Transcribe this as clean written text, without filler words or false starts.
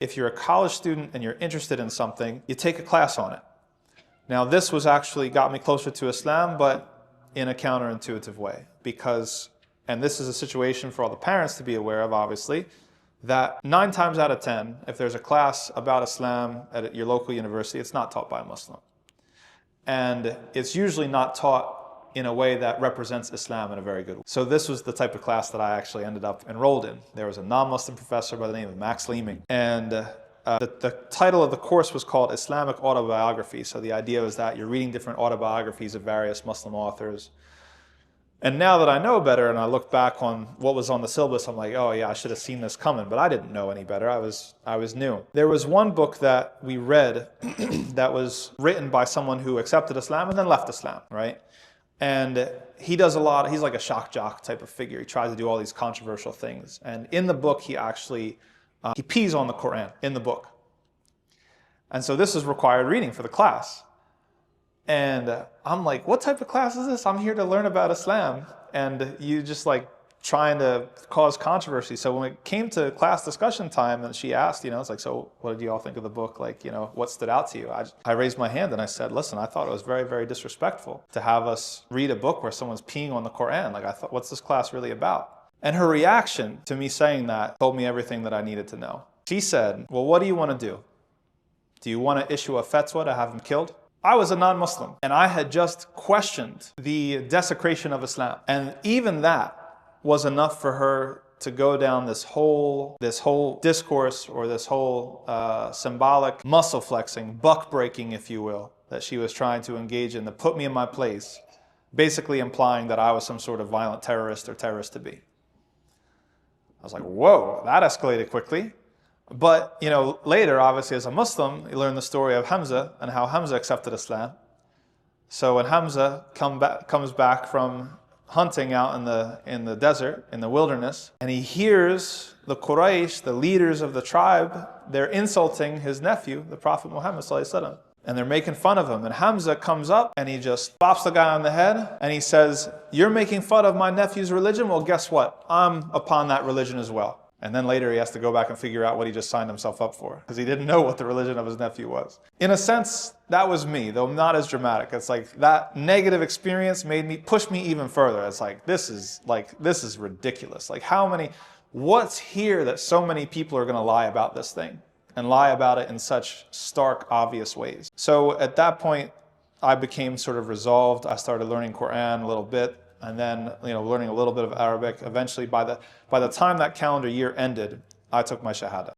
if you're a college student and you're interested in something, you take a class on it. Now this was actually got me closer to Islam, but in a counterintuitive way, because, and this is a situation for all the parents to be aware of, obviously, that 9 times out of 10, if there's a class about Islam at your local university, it's not taught by a Muslim. And it's usually not taught in a way that represents Islam in a very good way. So this was the type of class that I actually ended up enrolled in. There was a non-Muslim professor by the name of Max Leeming, and the title of the course was called Islamic Autobiography. So the idea was that you're reading different autobiographies of various Muslim authors. And now that I know better and I look back on what was on the syllabus, I'm like, oh yeah, I should have seen this coming, but I didn't know any better. I was new. There was one book that we read that was written by someone who accepted Islam and then left Islam, right? And he does a lot, he's like a shock jock type of figure. He tries to do all these controversial things. And in the book, he actually, he pees on the Quran in the book. And so this is required reading for the class. And I'm like, what type of class is this? I'm here to learn about Islam. And you just like trying to cause controversy. So when it came to class discussion time and she asked, you know, it's like, so what did you all think of the book? Like, you know, what stood out to you? I raised my hand and I said, listen, I thought it was very, very disrespectful to have us read a book where someone's peeing on the Quran. Like I thought, what's this class really about? And her reaction to me saying that told me everything that I needed to know. She said, well, what do you want to do? Do you want to issue a fatwa to have him killed? I was a non-Muslim and I had just questioned the desecration of Islam. And even that was enough for her to go down this whole discourse, or this whole symbolic muscle flexing, buck breaking, if you will, that she was trying to engage in to put me in my place, basically implying that I was some sort of violent terrorist or terrorist to be. I was like, whoa, that escalated quickly. But, you know, later, obviously, as a Muslim, you learn the story of Hamza and how Hamza accepted Islam. So when Hamza comes back from hunting out in the desert, in the wilderness, and he hears the Quraysh, the leaders of the tribe, they're insulting his nephew, the Prophet Muhammad ﷺ, and they're making fun of him. And Hamza comes up and he just bops the guy on the head and he says, you're making fun of my nephew's religion? Well, guess what? I'm upon that religion as well. And then later he has to go back and figure out what he just signed himself up for, because he didn't know what the religion of his nephew was. In a sense, that was me, though not as dramatic. It's like that negative experience pushed me even further. It's like, this is ridiculous. Like what's here that so many people are gonna lie about this thing and lie about it in such stark, obvious ways? So at that point, I became sort of resolved. I started learning Quran a little bit, and then, you know, learning a little bit of Arabic. Eventually, by the time that calendar year ended, I took my Shahada.